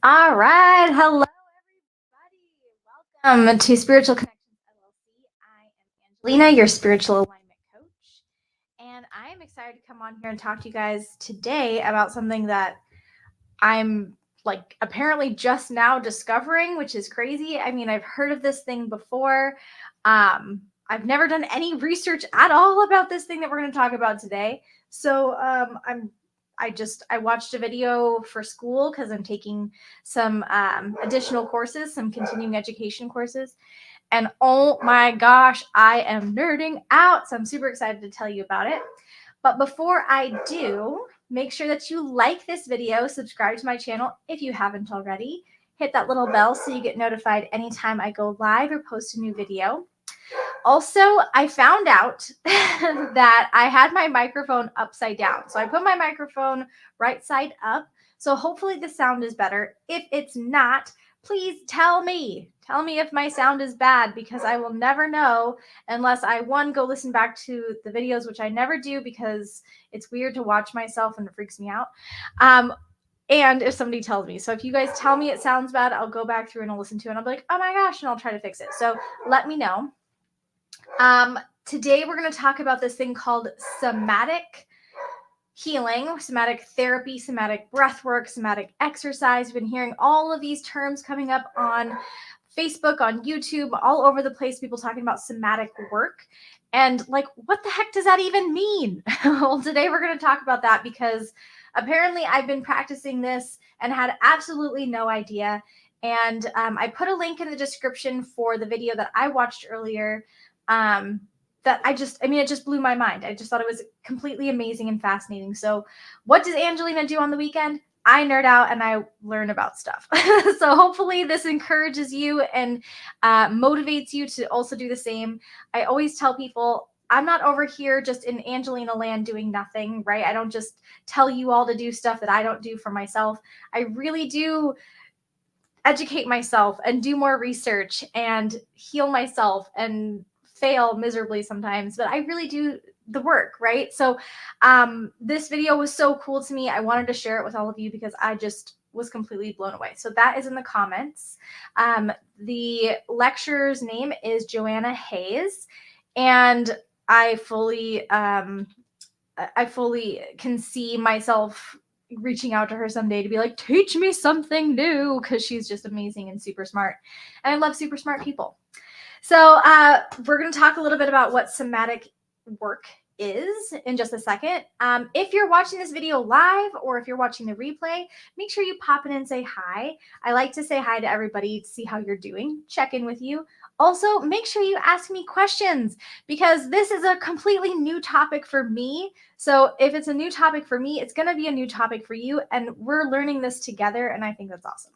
All right. Hello, everybody. Welcome to Spiritual Connections LLC. I am Angelina, your spiritual alignment coach. And I am excited to come on here and talk to you guys today about something that I'm like apparently just now discovering, which is crazy. I mean, I've heard of this thing before. I've never done any research at all about this thing that we're going to talk about today. So I watched a video for school because I'm taking some additional courses, some continuing education courses. And oh my gosh, I am nerding out. So I'm super excited to tell you about it. But before I do, make sure that you like this video, subscribe to my channel if you haven't already. Hit that little bell so you get notified anytime I go live or post a new video. Also, I found out that I had my microphone upside down. So I put my microphone right side up. So hopefully the sound is better. If it's not, please tell me. Tell me if my sound is bad because I will never know unless I, one, go listen back to the videos, which I never do because it's weird to watch myself and it freaks me out. And if somebody tells me. So if you guys tell me it sounds bad, I'll go back through and I'll listen to it and I'll be like, oh my gosh, and I'll try to fix it. So let me know. Today we're going to talk about this thing called somatic healing, somatic therapy, somatic breath work, somatic exercise. We've been hearing all of these terms coming up on Facebook, on YouTube, all over the place, people talking about somatic work. And like, what the heck does that even mean? Well, today we're going to talk about that because apparently I've been practicing this and had absolutely no idea. And I put a link in the description for the video that I watched earlier. That it just blew my mind. I just thought it was completely amazing and fascinating. So what does Angelina do on the weekend? I nerd out and I learn about stuff. So hopefully this encourages you and motivates you to also do the same. I always tell people, I'm not over here just in Angelina land doing nothing, right? I don't just tell you all to do stuff that I don't do for myself. I really do educate myself and do more research and heal myself and fail miserably sometimes, but I really do the work, right? So this video was so cool to me. I wanted to share it with all of you because I just was completely blown away. So that is in the comments. The lecturer's name is Joanna Hayes, and I fully can see myself reaching out to her someday to be like, teach me something new, because she's just amazing and super smart. And I love super smart people. So we're going to talk a little bit about what somatic work is in just a second. If you're watching this video live or if you're watching the replay, make sure you pop in and say hi. I like to say hi to everybody to see how you're doing, check in with you. Also, make sure you ask me questions because this is a completely new topic for me. So if it's a new topic for me, it's going to be a new topic for you. And we're learning this together. And I think that's awesome.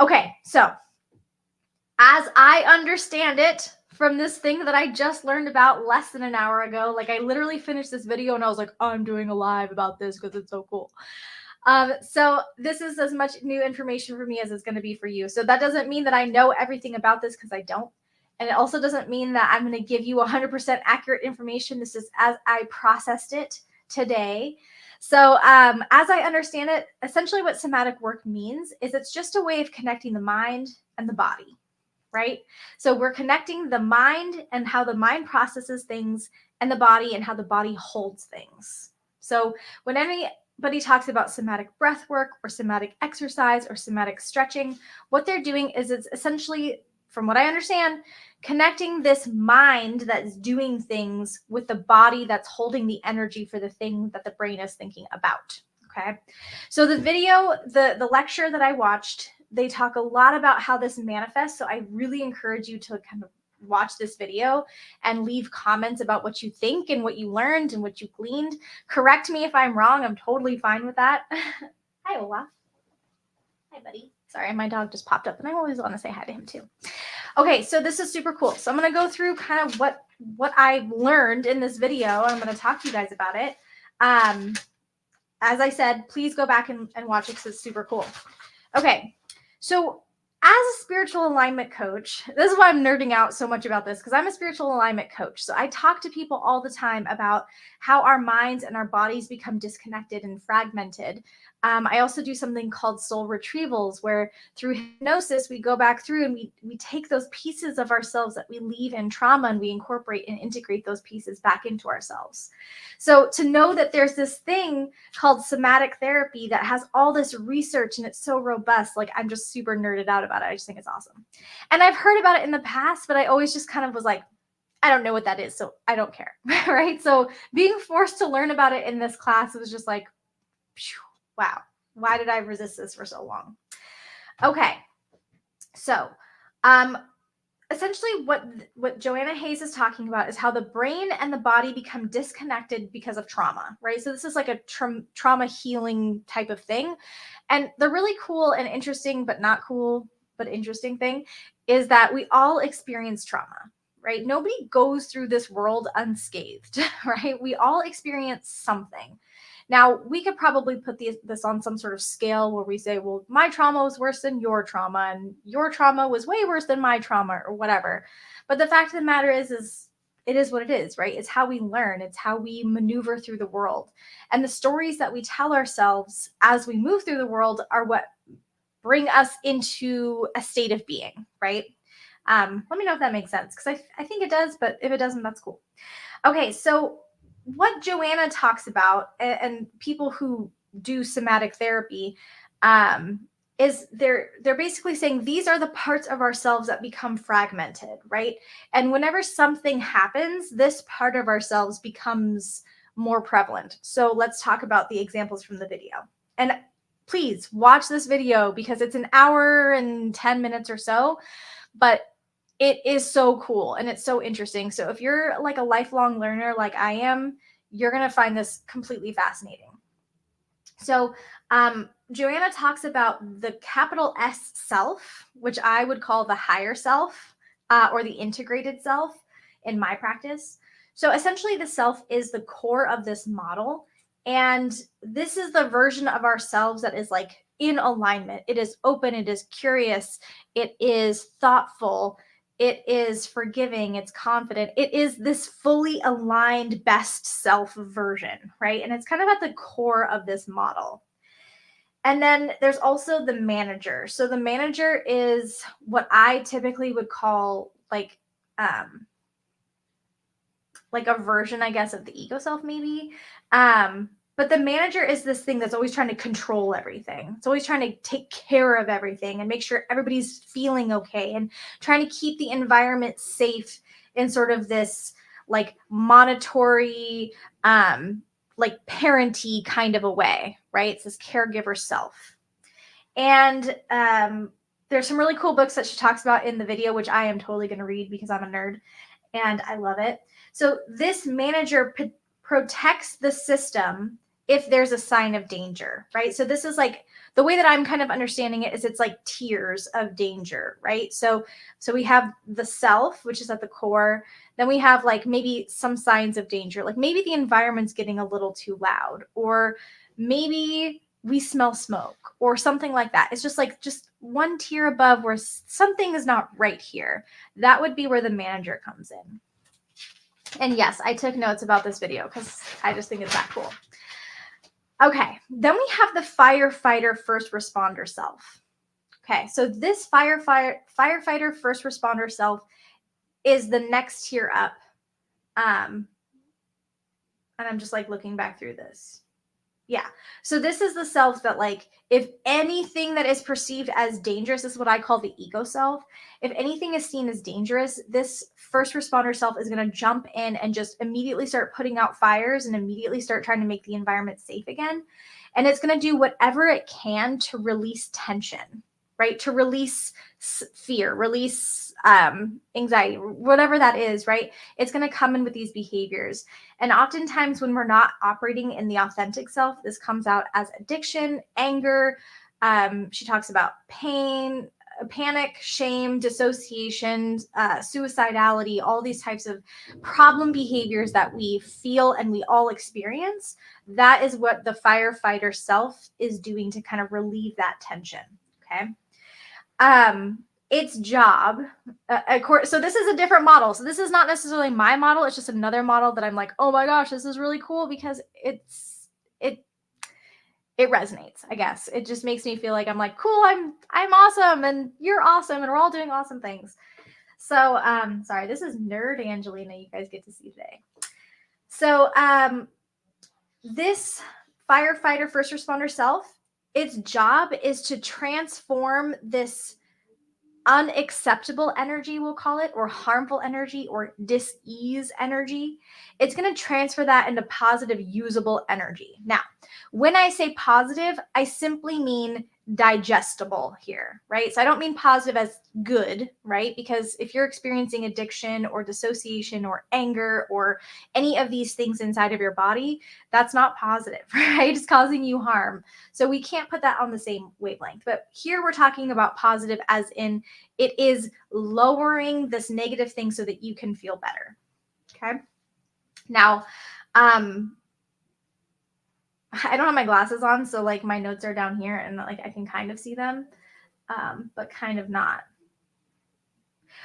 Okay, so as I understand it from this thing that I just learned about less than an hour ago, like I literally finished this video and I was like, oh, I'm doing a live about this because it's so cool. So this is as much new information for me as it's going to be for you. So that doesn't mean that I know everything about this because I don't. And it also doesn't mean that I'm going to give you 100% accurate information. This is as I processed it today. So as I understand it, essentially what somatic work means is it's just a way of connecting the mind and the body. Right? So we're connecting the mind and how the mind processes things and the body and how the body holds things. So when anybody talks about somatic breath work or somatic exercise or somatic stretching, what they're doing is it's essentially, from what I understand, connecting this mind that's doing things with the body that's holding the energy for the thing that the brain is thinking about. Okay. So the video, the lecture that I watched, they talk a lot about how this manifests. So I really encourage you to kind of watch this video and leave comments about what you think and what you learned and what you gleaned. Correct me if I'm wrong. I'm totally fine with that. Hi, Olaf. Hi, buddy. Sorry, my dog just popped up and I always want to say hi to him too. Okay, so this is super cool. So I'm going to go through kind of what I learned in this video. I'm going to talk to you guys about it. As I said, please go back and watch it because it's super cool. Okay, so as a spiritual alignment coach, this is why I'm nerding out so much about this, because I'm a spiritual alignment coach. So I talk to people all the time about how our minds and our bodies become disconnected and fragmented. I also do something called soul retrievals, where through hypnosis, we go back through and we take those pieces of ourselves that we leave in trauma and we incorporate and integrate those pieces back into ourselves. So to know that there's this thing called somatic therapy that has all this research and it's so robust, like I'm just super nerded out about it. I just think it's awesome. And I've heard about it in the past, but I always just kind of was like, I don't know what that is, so I don't care, right? So being forced to learn about it in this class, it was just like, wow, why did I resist this for so long? Okay, so essentially what Joanna Hayes is talking about is how the brain and the body become disconnected because of trauma, right? So this is like a trauma healing type of thing. And the really cool and interesting, but not cool, but interesting thing is that we all experience trauma, right? Nobody goes through this world unscathed, right? We all experience something. Now, we could probably put this on some sort of scale where we say, well, my trauma was worse than your trauma, and your trauma was way worse than my trauma, or whatever. But the fact of the matter is it is what it is, right? It's how we learn. It's how we maneuver through the world. And the stories that we tell ourselves as we move through the world are what bring us into a state of being, right? Let me know if that makes sense, because I think it does, but if it doesn't, that's cool. Okay, so what Joanna talks about, and people who do somatic therapy, is they're basically saying these are the parts of ourselves that become fragmented, right? And whenever something happens, this part of ourselves becomes more prevalent. So let's talk about the examples from the video. And please watch this video because it's an hour and 10 minutes or so, but it is so cool and it's so interesting. So if you're like a lifelong learner like I am, you're going to find this completely fascinating. So Joanna talks about the capital S self, which I would call the higher self or the integrated self in my practice. So essentially the self is the core of this model. And this is the version of ourselves that is like in alignment. It is open, it is curious, it is thoughtful, it is forgiving, it's confident. It is this fully aligned best self version, right? And it's kind of at the core of this model. And then there's also the manager. So the manager is what I typically would call like a version, I guess, of the ego self, maybe. But the manager is this thing that's always trying to control everything. It's always trying to take care of everything and make sure everybody's feeling okay and trying to keep the environment safe in sort of this like monitory, like parenty kind of a way, right? It's this caregiver self. And there's some really cool books that she talks about in the video, which I am totally going to read because I'm a nerd and I love it. So this manager protects the system if there's a sign of danger, right? So this is like the way that I'm kind of understanding it is it's like tiers of danger, right? So we have the self, which is at the core. Then we have like maybe some signs of danger, like maybe the environment's getting a little too loud, or maybe we smell smoke or something like that. It's just like just one tier above where something is not right here. That would be where the manager comes in. And yes, I took notes about this video because I just think it's that cool. Okay, then we have the firefighter first responder self. Okay, so this firefighter first responder self is the next tier up. And I'm just like looking back through this. Yeah. So this is the self that like, if anything that is perceived as dangerous, this is what I call the ego self. If anything is seen as dangerous, this first responder self is going to jump in and just immediately start putting out fires and immediately start trying to make the environment safe again. And it's going to do whatever it can to release tension, right? To release fear, release anxiety, whatever that is, right? It's going to come in with these behaviors. And oftentimes when we're not operating in the authentic self, this comes out as addiction, anger. She talks about pain, panic, shame, dissociation, suicidality, all these types of problem behaviors that we feel and we all experience. That is what the firefighter self is doing to kind of relieve that tension. Okay. its job, so this is a different model. So this is not necessarily my model. It's just another model that I'm like, oh my gosh, this is really cool because it resonates, I guess. It just makes me feel like I'm like, cool, I'm awesome and you're awesome and we're all doing awesome things. So, sorry, this is Nerd Angelina you guys get to see today. So, this firefighter first responder self, its job is to transform this unacceptable energy, we'll call it, or harmful energy or dis-ease energy. It's going to transfer that into positive, usable energy. Now, when I say positive, I simply mean digestible here, right? So I don't mean positive as good, right? Because if you're experiencing addiction or dissociation or anger or any of these things inside of your body, that's not positive, right? It's causing you harm. So we can't put that on the same wavelength. But here we're talking about positive as in it is lowering this negative thing so that you can feel better. Okay. Now, I don't have my glasses on, so like my notes are down here and like I can kind of see them, but kind of not.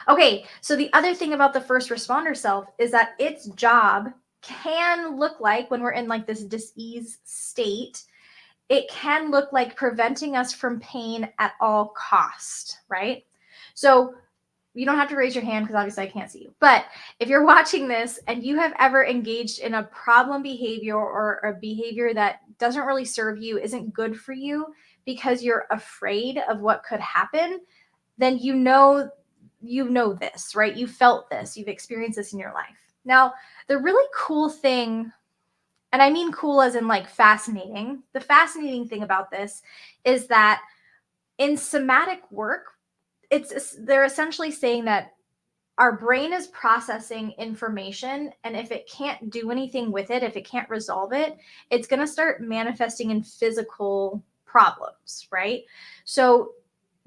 Okay, so the other thing about the first responder self is that its job can look like, when we're in like this dis-ease state, it can look like preventing us from pain at all cost, right? So you don't have to raise your hand because obviously I can't see you. But if you're watching this and you have ever engaged in a problem behavior or a behavior that doesn't really serve you, isn't good for you because you're afraid of what could happen, then you know this, right? You felt this, you've experienced this in your life. Now, the really cool thing, and I mean cool as in like fascinating, the fascinating thing about this is that in somatic work, they're essentially saying that our brain is processing information, and if it can't do anything with it, if it can't resolve it, it's going to start manifesting in physical problems, right? So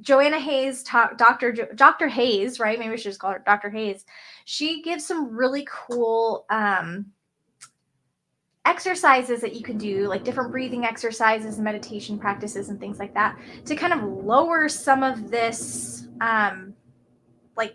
Joanna Hayes, Dr. Hayes, right? Maybe we should just call her Dr. Hayes. She gives some really cool exercises that you can do, like different breathing exercises, meditation practices, and things like that, to kind of lower some of this like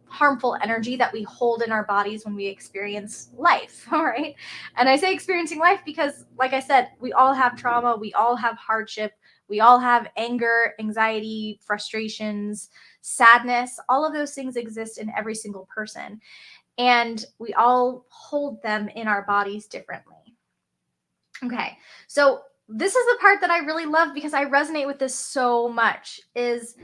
harmful energy that we hold in our bodies when we experience life. All right. And I say experiencing life because, like I said, we all have trauma, we all have hardship, we all have anger, anxiety, frustrations, sadness. All of those things exist in every single person. And we all hold them in our bodies differently. Okay. So this is the part that I really love because I resonate with this so much, is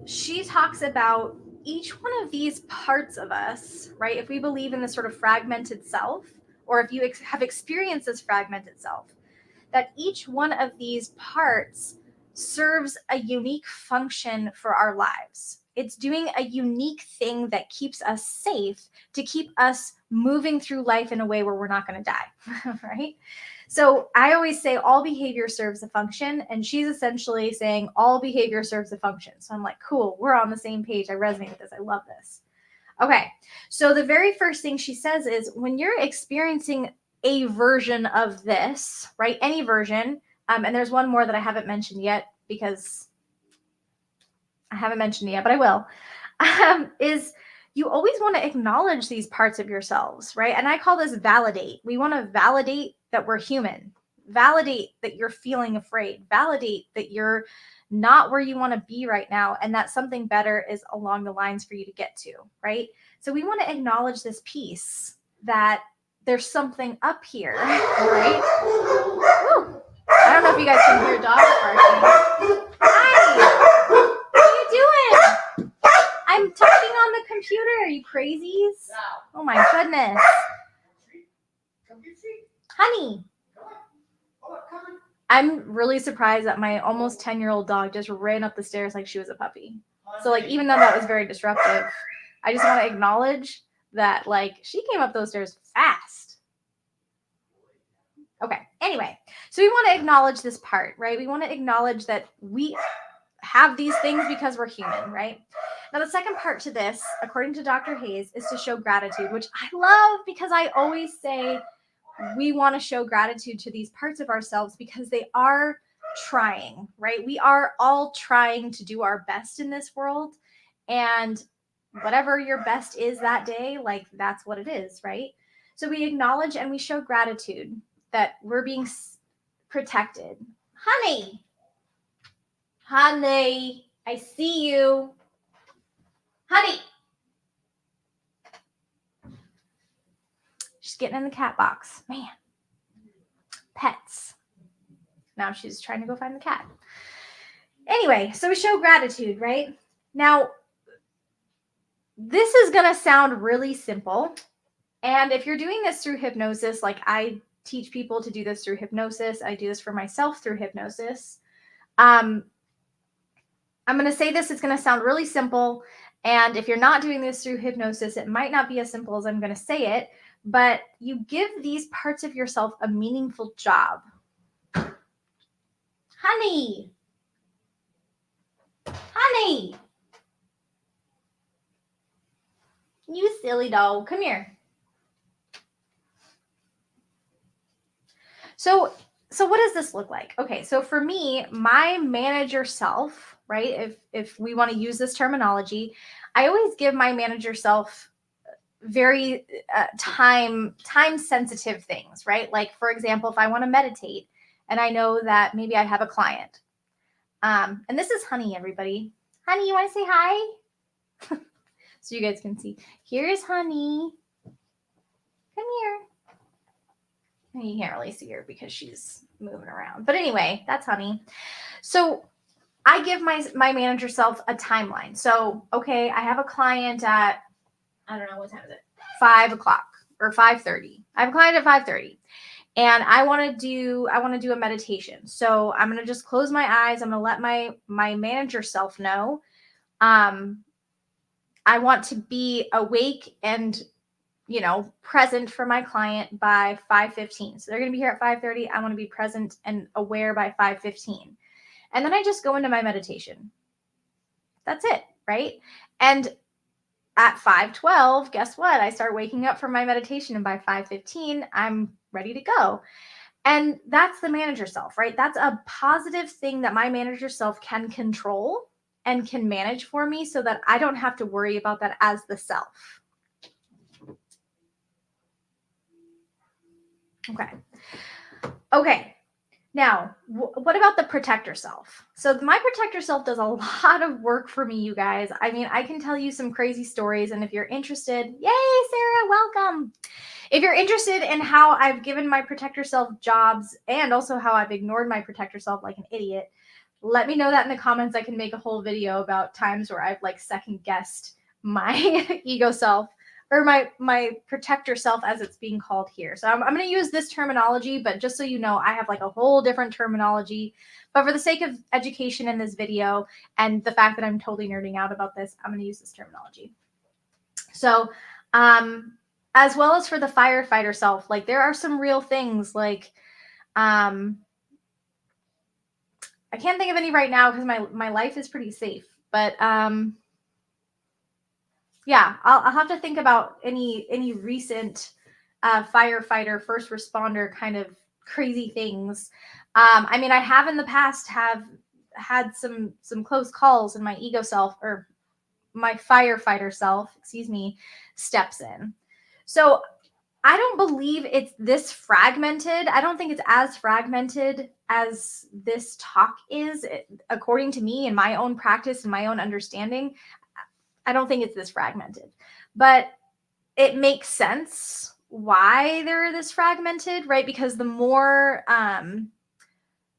she talks about each one of these parts of us, right? If we believe in this sort of fragmented self, or if you have experienced this fragmented self, that each one of these parts serves a unique function for our lives. It's doing a unique thing that keeps us safe, to keep us moving through life in a way where we're not going to die, right? So I always say all behavior serves a function, and she's essentially saying all behavior serves a function. So I'm like, cool, we're on the same page. I resonate with this. I love this. Okay, so the very first thing she says is when you're experiencing a version of this, right? Any version, and there's one more that I haven't mentioned yet because I haven't mentioned it yet, but I will, is you always want to acknowledge these parts of yourselves, right? And I call this validate. We want to validate that we're human, validate that you're feeling afraid, validate that you're not where you want to be right now, and that something better is along the lines for you to get to, right? So we want to acknowledge this piece that there's something up here, right? Woo. I don't know if you guys can hear dogs barking. Hi, what are you doing? I'm talking on the computer. Are you crazies? Oh my goodness. Honey. I'm really surprised that my almost 10-year-old dog just ran up the stairs like she was a puppy. So like, even though that was very disruptive, I just want to acknowledge that like she came up those stairs fast. Okay. Anyway, so we want to acknowledge this part, right? We want to acknowledge that we have these things because we're human, right? Now, the second part to this, according to Dr. Hayes, is to show gratitude, which I love because I always say we want to show gratitude to these parts of ourselves because they are trying, right? We are all trying to do our best in this world. And whatever your best is that day, like that's what it is, right? So we acknowledge and we show gratitude that we're being protected. Honey, honey, I see you. Honey. She's getting in the cat box. Man. Pets. Now she's trying to go find the cat. Anyway, so we show gratitude, right? Now, this is going to sound really simple. And if you're doing this through hypnosis, like I teach people to do this through hypnosis, I do this for myself through hypnosis. I'm going to say this, it's going to sound really simple. And if you're not doing this through hypnosis, it might not be as simple as I'm going to say it, but you give these parts of yourself a meaningful job. Honey. Honey. You silly dog. Come here. So what does this look like? Okay, so for me, my manager self, right? If we want to use this terminology, I always give my manager self very time sensitive things, right? Like for example, if I want to meditate and I know that maybe I have a client, and this is Honey, everybody. Honey, you want to say hi? So you guys can see. Here's Honey. Come here. You can't really see her because she's moving around. But anyway, that's Honey. So I give my manager self a timeline. So, okay, I have a client at, I don't know, what time is it? 5 o'clock or 5:30. I have a client at 5:30. And I want to do a meditation. So I'm going to just close my eyes. I'm going to let my manager self know. I want to be awake and present for my client by 5:15. So they're going to be here at 5:30. I want to be present and aware by 5:15. And then I just go into my meditation. That's it, right? And at 5:12, guess what? I start waking up for my meditation, and by 5:15, I'm ready to go. And that's the manager self, right? That's a positive thing that my manager self can control and can manage for me so that I don't have to worry about that as the self. Okay. Now, what about the protector self? So my protector self does a lot of work for me, you guys. I mean, I can tell you some crazy stories, and if you're interested, yay, Sarah, welcome. If you're interested in how I've given my protector self jobs and also how I've ignored my protector self like an idiot, let me know that in the comments. I can make a whole video about times where I've like second guessed my ego self, or my protector self as it's being called here. So I'm going to use this terminology, but just so you know, I have like a whole different terminology. But for the sake of education in this video and the fact that I'm totally nerding out about this, I'm going to use this terminology. So as well as for the firefighter self, like there are some real things like I can't think of any right now because my life is pretty safe. But yeah, I'll have to think about any recent firefighter, first responder kind of crazy things. I mean, I have in the past have had some close calls, and my ego self, or my firefighter self, steps in. So I don't believe it's this fragmented. I don't think it's as fragmented as this talk is, according to me and my own practice and my own understanding. I don't think it's this fragmented, but it makes sense why they're this fragmented, right? Because the more,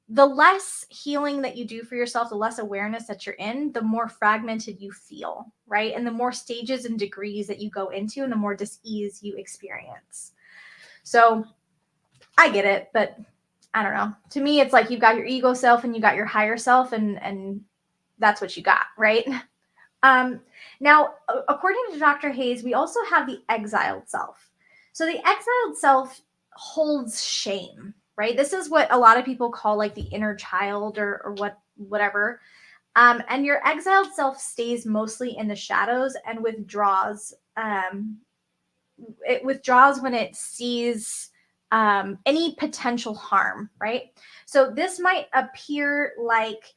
the less healing that you do for yourself, the less awareness that you're in, the more fragmented you feel, right? And the more stages and degrees that you go into, and the more dis-ease you experience. So I get it, but I don't know. To me, it's like you've got your ego self and you got your higher self, and that's what you got, right? Now, according to Dr. Hayes, we also have the exiled self. So the exiled self holds shame, right? This is what a lot of people call like the inner child or whatever. And your exiled self stays mostly in the shadows and withdraws. It withdraws when it sees any potential harm, right? So this might appear like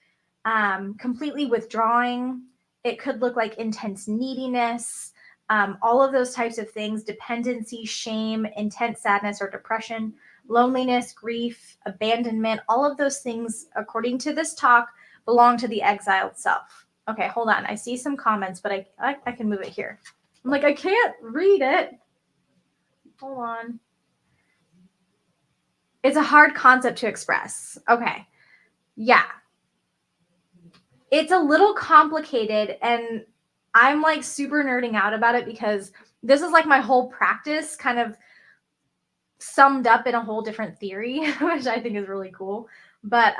completely withdrawing. It could look like intense neediness, all of those types of things, dependency, shame, intense sadness or depression, loneliness, grief, abandonment, all of those things, according to this talk, belong to the exiled self. Okay, hold on. I see some comments, but I can move it here. I'm like, I can't read it. Hold on. It's a hard concept to express. Okay. Yeah. It's a little complicated, and I'm like super nerding out about it because this is like my whole practice kind of summed up in a whole different theory, which I think is really cool. But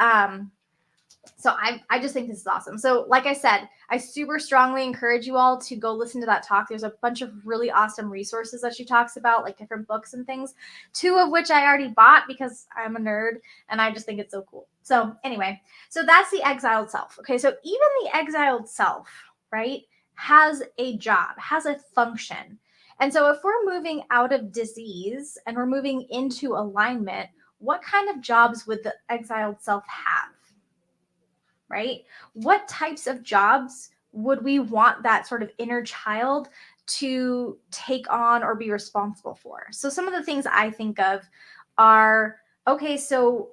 so I just think this is awesome. So like I said, I super strongly encourage you all to go listen to that talk. There's a bunch of really awesome resources that she talks about, like different books and things, 2 of which I already bought because I'm a nerd and I just think it's so cool. So anyway, so that's the exiled self. Okay, so even the exiled self, right, has a job, has a function. And so if we're moving out of disease and we're moving into alignment, what kind of jobs would the exiled self have? Right? What types of jobs would we want that sort of inner child to take on or be responsible for? So some of the things I think of are, okay, so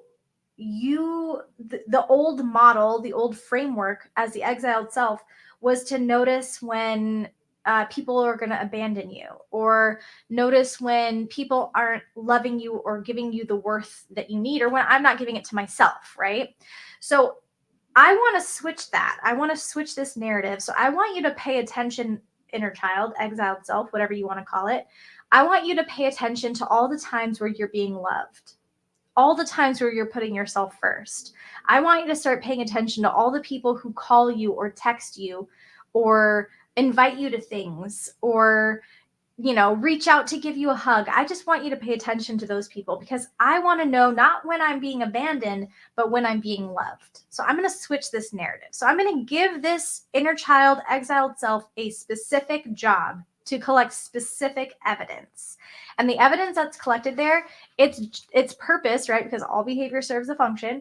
the old model, the old framework as the exiled self was to notice when people are going to abandon you, or notice when people aren't loving you or giving you the worth that you need, or when I'm not giving it to myself, right? So I want to switch that. I want to switch this narrative. So I want you to pay attention, inner child, exiled self, whatever you want to call it. I want you to pay attention to all the times where you're being loved, all the times where you're putting yourself first. I want you to start paying attention to all the people who call you or text you or invite you to things or reach out to give you a hug. I just want you to pay attention to those people because I want to know not when I'm being abandoned, but when I'm being loved. So I'm going to switch this narrative. So I'm going to give this inner child, exiled self a specific job to collect specific evidence. And the evidence that's collected there, its purpose, right? Because all behavior serves a function.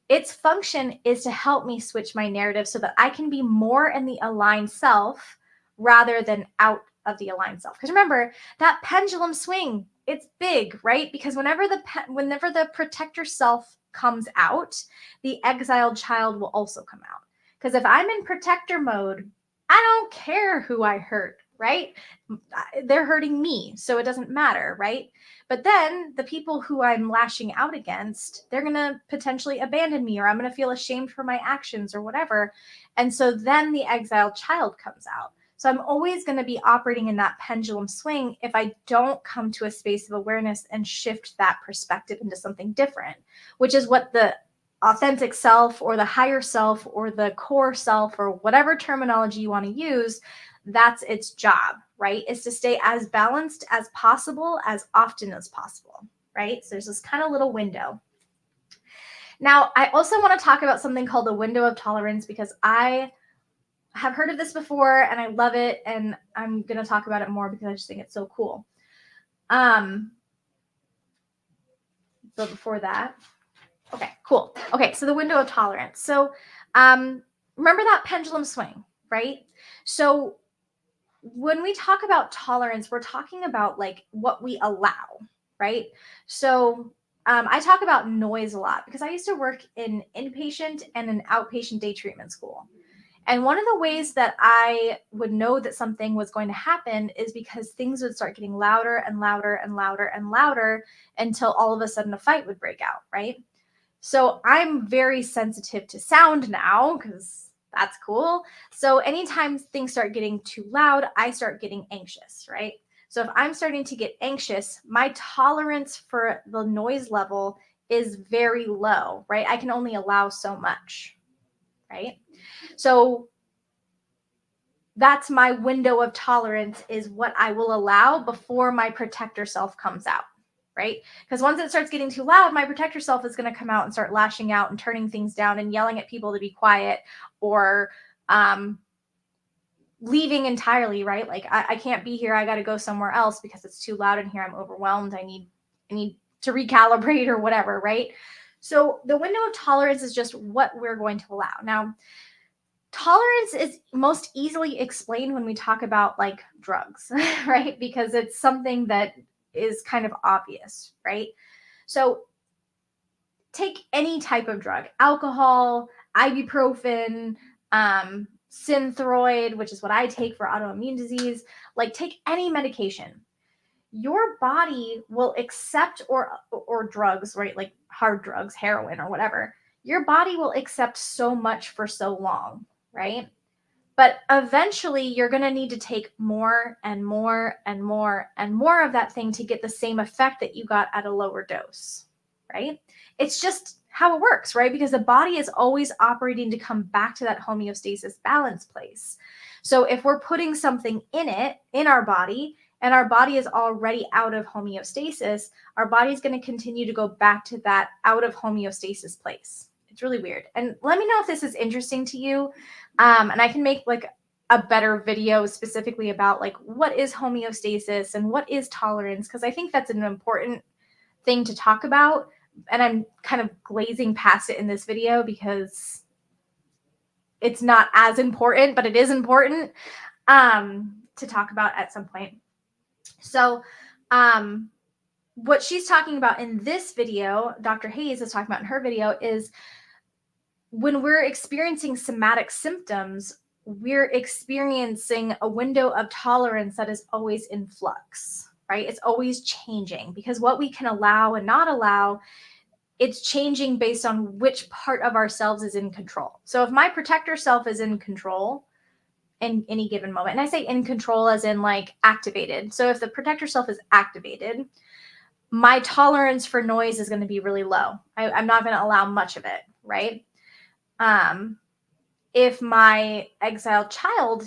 Its function is to help me switch my narrative so that I can be more in the aligned self rather than out of the aligned self. Because remember, that pendulum swing, it's big, right? Because whenever the protector self comes out, the exiled child will also come out. Because if I'm in protector mode, I don't care who I hurt, right? They're hurting me, so it doesn't matter, right? But then the people who I'm lashing out against, they're going to potentially abandon me, or I'm going to feel ashamed for my actions or whatever. And so then the exiled child comes out. So I'm always going to be operating in that pendulum swing if I don't come to a space of awareness and shift that perspective into something different, which is what the authentic self or the higher self or the core self or whatever terminology you want to use, that's its job, right? Is to stay as balanced as possible, as often as possible, right? So there's this kind of little window. Now, I also want to talk about something called the window of tolerance because I have heard of this before and I love it, and I'm going to talk about it more because I just think it's so cool. So before that, okay, cool. Okay, so the window of tolerance. So remember that pendulum swing, right? So when we talk about tolerance, we're talking about like what we allow, right? So I talk about noise a lot because I used to work in inpatient and an outpatient day treatment school. And one of the ways that I would know that something was going to happen is because things would start getting louder and louder and louder and louder until all of a sudden a fight would break out, right? So I'm very sensitive to sound now because that's cool. So anytime things start getting too loud, I start getting anxious, right? So if I'm starting to get anxious, my tolerance for the noise level is very low, right? I can only allow so much, right? So that's my window of tolerance, is what I will allow before my protector self comes out, right? Because once it starts getting too loud, my protector self is going to come out and start lashing out and turning things down and yelling at people to be quiet, or leaving entirely, right? Like I can't be here. I got to go somewhere else because it's too loud in here. I'm overwhelmed. I need recalibrate or whatever, right? So the window of tolerance is just what we're going to allow. Now, tolerance is most easily explained when we talk about like drugs, right? Because it's something that is kind of obvious, right? So take any type of drug, alcohol, ibuprofen, Synthroid, which is what I take for autoimmune disease. Like, take any medication. Your body will accept, or drugs, right? Like hard drugs, heroin or whatever. Your body will accept so much for so long, right? But eventually you're going to need to take more and more and more and more of that thing to get the same effect that you got at a lower dose, right? It's just how it works, right? Because the body is always operating to come back to that homeostasis balance place. So if we're putting something in our body, and our body is already out of homeostasis, our body's going to continue to go back to that out of homeostasis place. It's really weird. And let me know if this is interesting to you. And I can make like a better video specifically about like what is homeostasis and what is tolerance, because I think that's an important thing to talk about. And I'm kind of glazing past it in this video because it's not as important, but it is important to talk about at some point. So what she's talking about in this video, Dr. Hayes is talking about in her video, is when we're experiencing somatic symptoms, we're experiencing a window of tolerance that is always in flux, right? It's always changing, because what we can allow and not allow, it's changing based on which part of ourselves is in control. So if my protector self is in control in any given moment, and I say in control as in like activated. So if the protector self is activated, my tolerance for noise is going to be really low. I'm not going to allow much of it, right? If my exiled child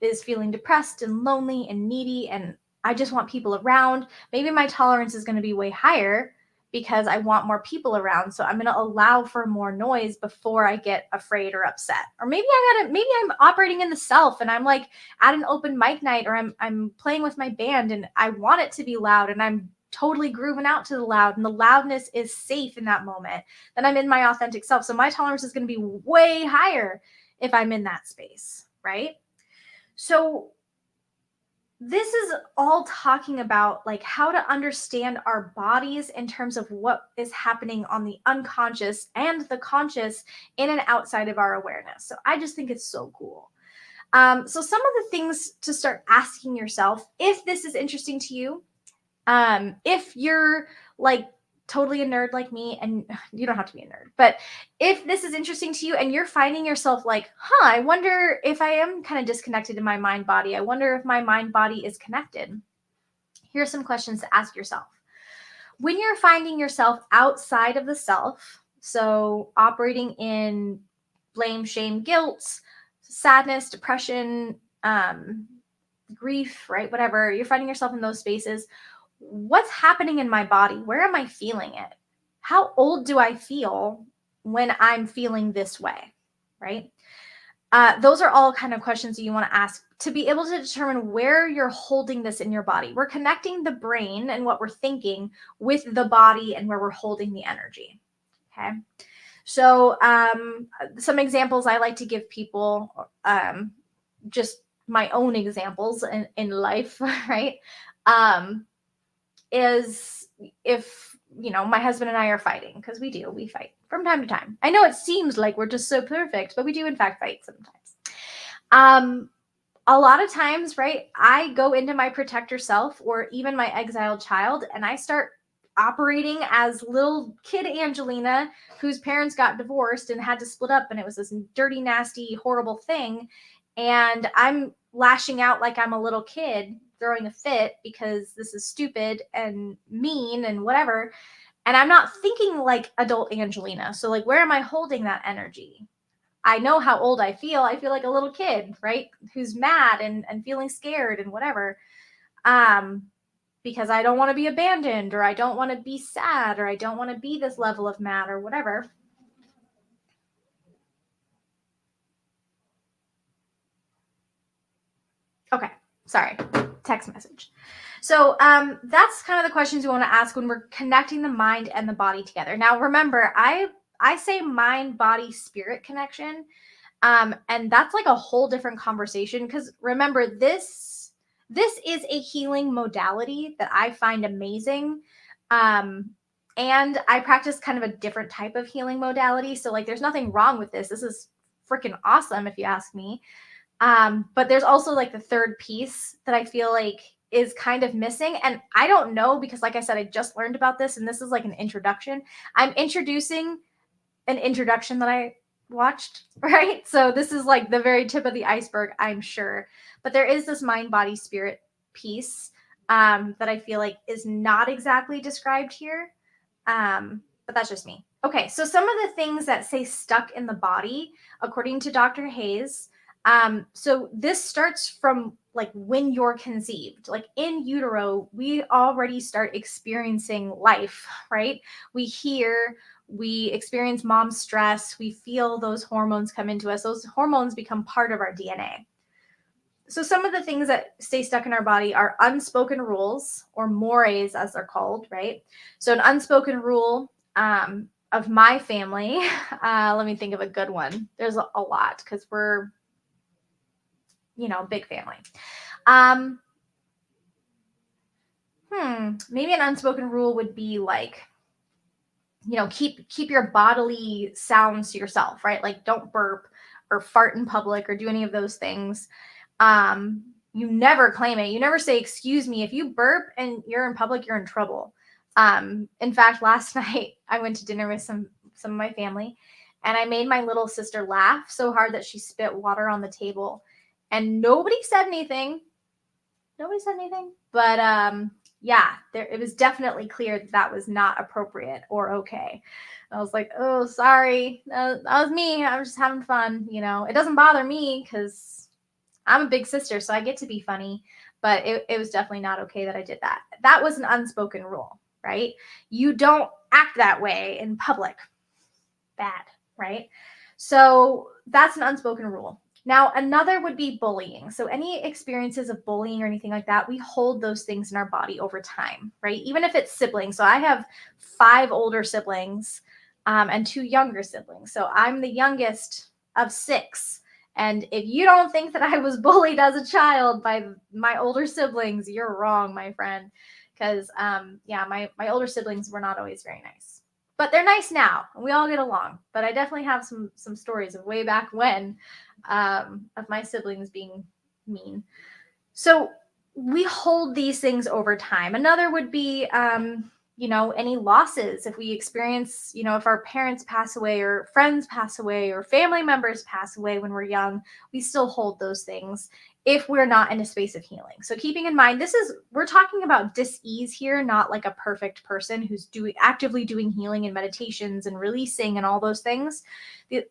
is feeling depressed and lonely and needy and I just want people around, maybe my tolerance is going to be way higher because I want more people around. So I'm going to allow for more noise before I get afraid or upset. Or maybe I'm operating in the self and I'm like at an open mic night, or I'm playing with my band and I want it to be loud and I'm totally grooving out to the loud, and the loudness is safe in that moment. Then I'm in my authentic self. So my tolerance is going to be way higher if I'm in that space, right? So this is all talking about like how to understand our bodies in terms of what is happening on the unconscious and the conscious in and outside of our awareness. So I just think it's so cool. So some of the things to start asking yourself, if this is interesting to you, if you're like totally a nerd like me, and you don't have to be a nerd, but if this is interesting to you and you're finding yourself like, I wonder if I am kind of disconnected in my mind body. I wonder if my mind body is connected. Here's some questions to ask yourself. When you're finding yourself outside of the self, so operating in blame, shame, guilt, sadness, depression, grief, right? Whatever, you're finding yourself in those spaces. What's happening in my body? Where am I feeling it? How old do I feel when I'm feeling this way, right? Those are all kind of questions that you want to ask to be able to determine where you're holding this in your body. We're connecting the brain and what we're thinking with the body and where we're holding the energy, okay? So some examples I like to give people, just my own examples in life, right? Is if, my husband and I are fighting, because we fight from time to time. I know it seems like we're just so perfect, but we do in fact fight sometimes. A lot of times, right, I go into my protector self or even my exiled child and I start operating as little kid Angelina, whose parents got divorced and had to split up, and it was this dirty, nasty, horrible thing. And I'm lashing out like I'm a little kid throwing a fit because this is stupid and mean and whatever. And I'm not thinking like adult Angelina. So like, where am I holding that energy? I know how old I feel. I feel like a little kid, right? Who's mad and feeling scared and whatever. Because I don't want to be abandoned, or I don't want to be sad, or I don't want to be this level of mad or whatever. Okay. Sorry, text message. So that's kind of the questions we want to ask when we're connecting the mind and the body together. Now, remember, I say mind, body, spirit connection. And that's like a whole different conversation because remember, this is a healing modality that I find amazing. And I practice kind of a different type of healing modality. So like there's nothing wrong with this. This is freaking awesome if you ask me. But there's also like the third piece that I feel like is kind of missing. And I don't know because like I said, I just learned about this and this is like an introduction. I'm introducing an introduction that I watched, right? So this is like the very tip of the iceberg, I'm sure. But there is this mind, body, spirit piece that I feel like is not exactly described here. But that's just me. Okay, so some of the things that say stuck in the body, according to Dr. Hayes, so this starts from like when you're conceived, like in utero, we already start experiencing life, right? We hear, we experience mom's stress, we feel those hormones come into us. Those hormones become part of our DNA. So some of the things that stay stuck in our body are unspoken rules, or mores as they're called, right? So an unspoken rule of my family, let me think of a good one. There's a lot because we're, big family. Maybe an unspoken rule would be like, keep your bodily sounds to yourself, right? Like don't burp or fart in public or do any of those things. You never claim it. You never say, excuse me. If you burp and you're in public, you're in trouble. In fact, last night I went to dinner with some of my family and I made my little sister laugh so hard that she spit water on the table and nobody said anything. But yeah, it was definitely clear that was not appropriate or okay. I was like, oh, sorry. That was me. I was just having fun. It doesn't bother me because I'm a big sister, so I get to be funny. But it was definitely not okay that I did that. That was an unspoken rule, right? You don't act that way in public. Bad, right? So that's an unspoken rule. Now, another would be bullying. So any experiences of bullying or anything like that, we hold those things in our body over time, right? Even if it's siblings. So I have 5 older siblings and 2 younger siblings. So I'm the youngest of 6. And if you don't think that I was bullied as a child by my older siblings, you're wrong, my friend. Because, my older siblings were not always very nice. But they're nice now, and we all get along. But I definitely have some stories of way back when of my siblings being mean. So we hold these things over time. Another would be, any losses. If we experience, if our parents pass away or friends pass away or family members pass away when we're young, we still hold those things if we're not in a space of healing. So keeping in mind, we're talking about dis-ease here, not like a perfect person who's actively doing healing and meditations and releasing and all those things.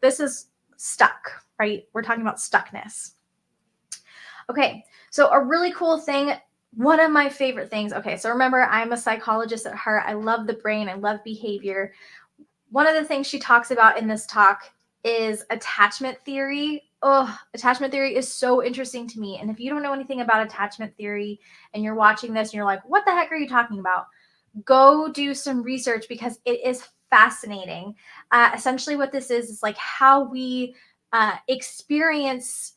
This is stuck, right? We're talking about stuckness. Okay, so a really cool thing, one of my favorite things. Okay, so remember, I'm a psychologist at heart. I love the brain. I love behavior. One of the things she talks about in this talk is attachment theory. Oh, attachment theory is so interesting to me. And if you don't know anything about attachment theory and you're watching this and you're like, what the heck are you talking about? Go do some research because it is fascinating. Essentially what this is like how we experience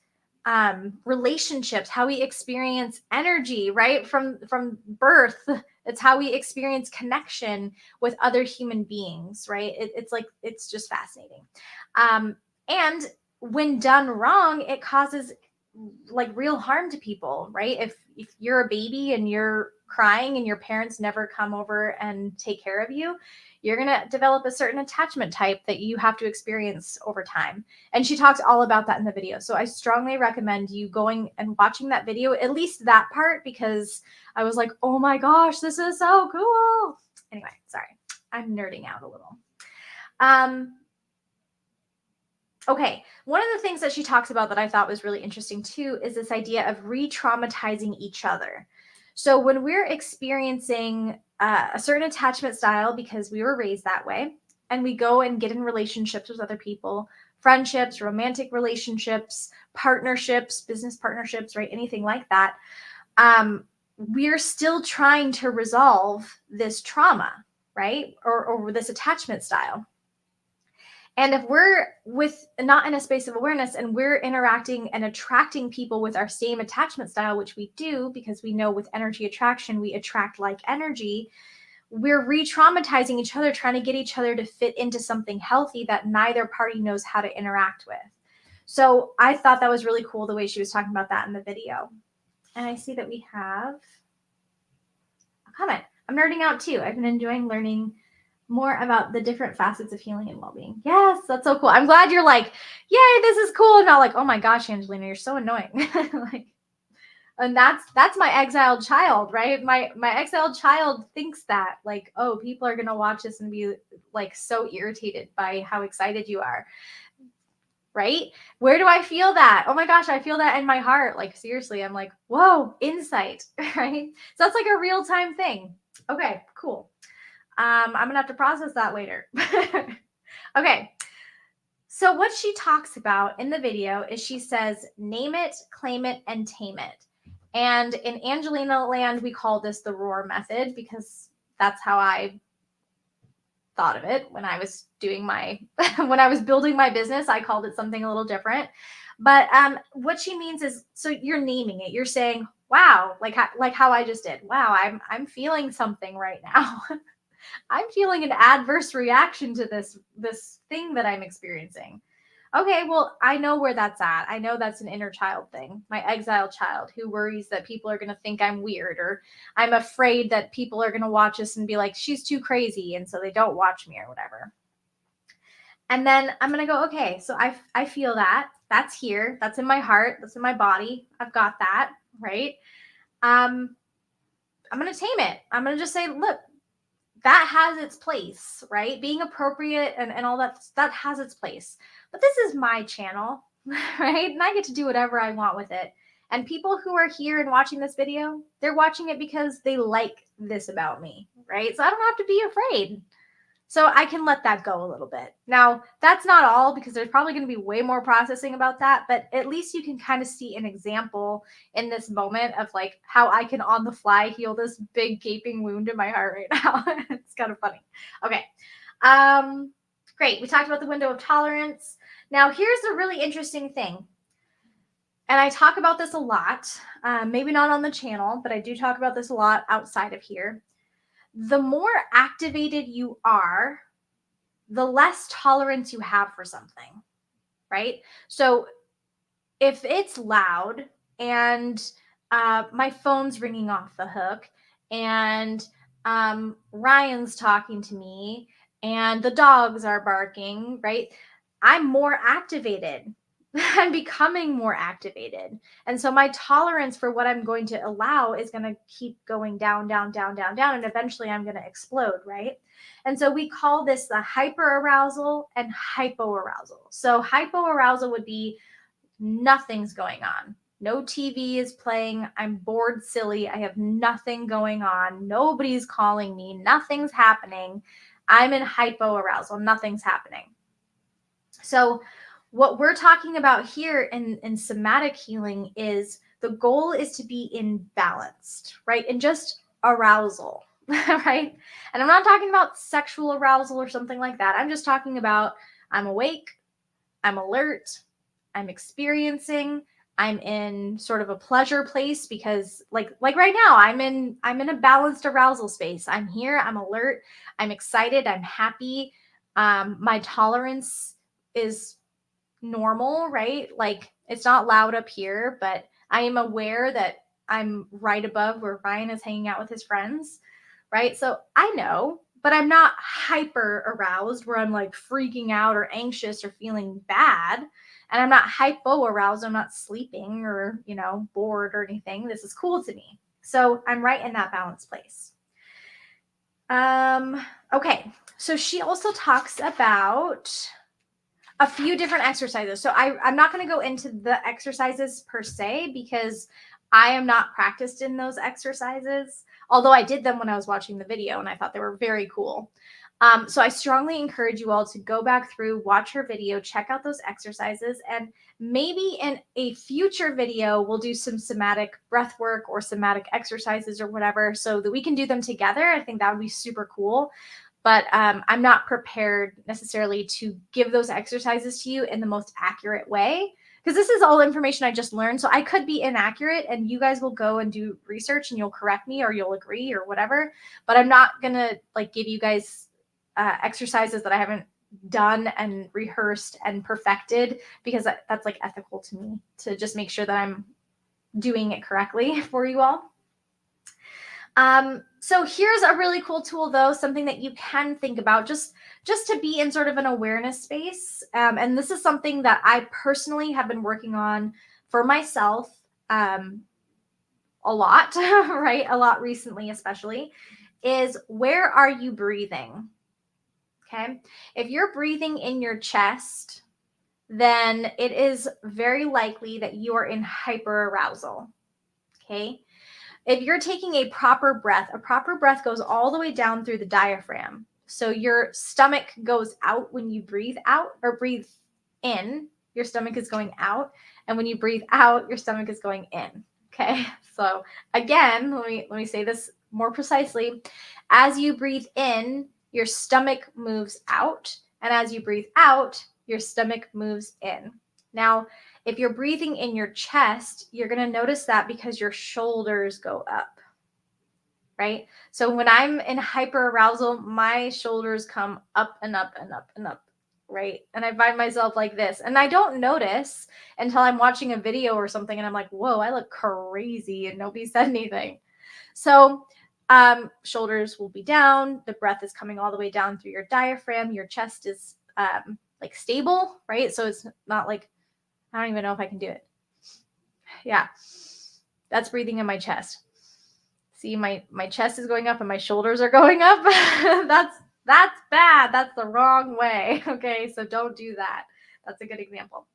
relationships, how we experience energy, right? From birth. It's how we experience connection with other human beings, right? It's just fascinating. And when done wrong, it causes like real harm to people, right? If you're a baby and you're crying and your parents never come over and take care of you, you're going to develop a certain attachment type that you have to experience over time. And she talks all about that in the video. So I strongly recommend you going and watching that video, at least that part, because I was like, oh my gosh, this is so cool. Anyway, sorry, I'm nerding out a little. Okay, one of the things that she talks about that I thought was really interesting too is this idea of re-traumatizing each other. So when we're experiencing a certain attachment style because we were raised that way, and we go and get in relationships with other people, friendships, romantic relationships, partnerships, business partnerships, right? Anything like that. we're still trying to resolve this trauma, right? Or this attachment style. And if we're not in a space of awareness and we're interacting and attracting people with our same attachment style, which we do because we know with energy attraction, we attract like energy, we're re-traumatizing each other, trying to get each other to fit into something healthy that neither party knows how to interact with. So I thought that was really cool the way she was talking about that in the video. And I see that we have a comment. I'm nerding out too. I've been enjoying learning more about the different facets of healing and well-being. Yes, that's so cool. I'm glad you're like, yay, this is cool. And not like, oh my gosh, Angelina, you're so annoying. Like, and that's my exiled child, right? My exiled child thinks that, like, oh, people are gonna watch this and be like so irritated by how excited you are. Right? Where do I feel that? Oh my gosh, I feel that in my heart. Like, seriously, I'm like, whoa, insight, right? So that's like a real-time thing. Okay, cool. I'm gonna have to process that later. Okay. So what she talks about in the video is she says, name it, claim it, and tame it. And in Angelina land, we call this the roar method because that's how I thought of it when I was doing my when I was building my business. I called it something a little different. But what she means is, so you're naming it. You're saying, wow, like how I just did. Wow, I'm feeling something right now. I'm feeling an adverse reaction to this thing that I'm experiencing. Okay, well, I know where that's at. I know that's an inner child thing. My exiled child who worries that people are going to think I'm weird, or I'm afraid that people are going to watch us and be like, she's too crazy, and so they don't watch me or whatever. And then I'm going to go, okay, so I feel that. That's here. That's in my heart. That's in my body. I've got that, right? I'm going to tame it. I'm going to just say, look, that has its place, right? Being appropriate and all that has its place. But this is my channel, right? And I get to do whatever I want with it. And people who are here and watching this video, they're watching it because they like this about me, right? So I don't have to be afraid. So I can let that go a little bit. Now, that's not all because there's probably going to be way more processing about that, but at least you can kind of see an example in this moment of like how I can on the fly heal this big gaping wound in my heart right now. It's kind of funny. Okay. Great. We talked about the window of tolerance. Now, here's a really interesting thing. And I talk about this a lot, maybe not on the channel, but I do talk about this a lot outside of here. The more activated you are, the less tolerance you have for something, right? So if it's loud and my phone's ringing off the hook and Ryan's talking to me and the dogs are barking, right? I'm more activated. I'm becoming more activated. And so my tolerance for what I'm going to allow is going to keep going down, down, down, down, down. And eventually I'm going to explode, right? And so we call this the hyperarousal and hypoarousal. So hypoarousal would be nothing's going on. No TV is playing. I'm bored silly. I have nothing going on. Nobody's calling me. Nothing's happening. I'm in hypoarousal. Nothing's happening. So what we're talking about here in somatic healing is the goal is to be in balanced, right? And just arousal, right? And I'm not talking about sexual arousal or something like that. I'm just talking about I'm awake, I'm alert, I'm experiencing, I'm in sort of a pleasure place because like right now I'm in a balanced arousal space. I'm here, I'm alert, I'm excited, I'm happy. My tolerance is normal, right? Like it's not loud up here, but I am aware that I'm right above where Ryan is hanging out with his friends, right? So I know, but I'm not hyper aroused where I'm like freaking out or anxious or feeling bad. And I'm not hypo aroused. I'm not sleeping or, bored or anything. This is cool to me. So I'm right in that balanced place. Okay. So she also talks about a few different exercises. So I'm not going to go into the exercises per se because I am not practiced in those exercises, although I did them when I was watching the video and I thought they were very cool. So I strongly encourage you all to go back through, watch her video, check out those exercises, and maybe in a future video, we'll do some somatic breath work or somatic exercises or whatever so that we can do them together. I think that would be super cool. But I'm not prepared necessarily to give those exercises to you in the most accurate way because this is all information I just learned. So I could be inaccurate and you guys will go and do research and you'll correct me or you'll agree or whatever. But I'm not going to like give you guys exercises that I haven't done and rehearsed and perfected because that's like ethical to me to just make sure that I'm doing it correctly for you all. So here's a really cool tool though, something that you can think about just to be in sort of an awareness space. And this is something that I personally have been working on for myself a lot, right? A lot recently, especially, is where are you breathing? Okay. If you're breathing in your chest, then it is very likely that you are in hyperarousal. Okay. If you're taking a proper breath goes all the way down through the diaphragm. So your stomach goes out when you breathe out or breathe in, your stomach is going out. And when you breathe out, your stomach is going in. Okay. So again, let me say this more precisely. As you breathe in, your stomach moves out. And as you breathe out, your stomach moves in. Now, if you're breathing in your chest, you're going to notice that because your shoulders go up, right? So when I'm in hyperarousal, my shoulders come up and up and up and up, right? And I find myself like this. And I don't notice until I'm watching a video or something and I'm like, whoa, I look crazy and nobody said anything. So shoulders will be down. The breath is coming all the way down through your diaphragm. Your chest is like stable, right? So it's not like, I don't even know if I can do it. Yeah, that's breathing in my chest. See, my chest is going up and my shoulders are going up. That's bad. That's the wrong way. Okay, so don't do that. That's a good example.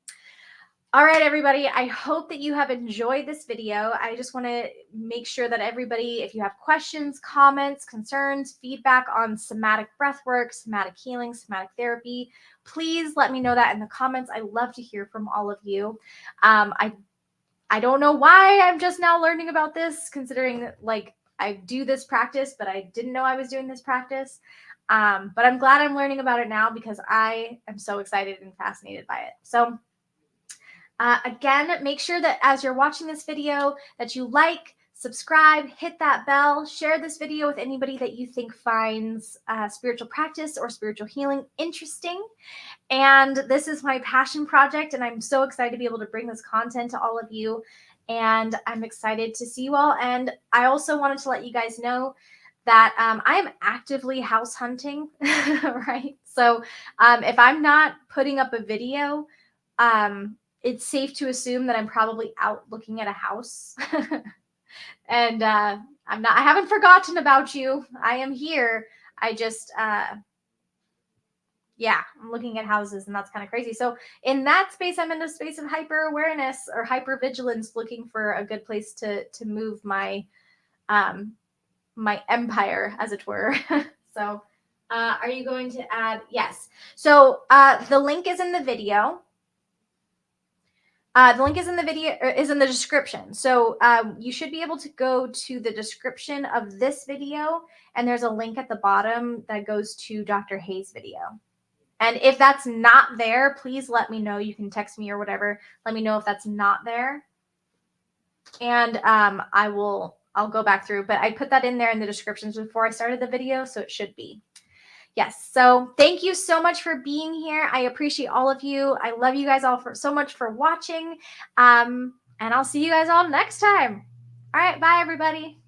All right, everybody, I hope that you have enjoyed this video. I just want to make sure that everybody, if you have questions, comments, concerns, feedback on somatic breathwork, somatic healing, somatic therapy, please let me know that in the comments. I love to hear from all of you. I don't know why I'm just now learning about this, considering like I do this practice, but I didn't know I was doing this practice. But I'm glad I'm learning about it now because I am so excited and fascinated by it. So again, make sure that as you're watching this video that you like, subscribe, hit that bell, share this video with anybody that you think finds spiritual practice or spiritual healing interesting. And this is my passion project, and I'm so excited to be able to bring this content to all of you. And I'm excited to see you all. And I also wanted to let you guys know that I am actively house hunting, right? So if I'm not putting up a video, it's safe to assume that I'm probably out looking at a house. And I haven't forgotten about you. I am here. I just, yeah, I'm looking at houses and that's kind of crazy. So in that space, I'm in a space of hyper awareness or hyper vigilance, looking for a good place to move my, my empire, as it were. So are you going to add? Yes. So the link is in the video. The link is in the video, is in the description. So you should be able to go to the description of this video, and there's a link at the bottom that goes to Dr. Hayes' video. And if that's not there, please let me know. You can text me or whatever. Let me know if that's not there. And I'll go back through, but I put that in there in the descriptions before I started the video, so it should be. Yes. So thank you so much for being here. I appreciate all of you. I love you guys all so much for watching. And I'll see you guys all next time. All right. Bye, everybody.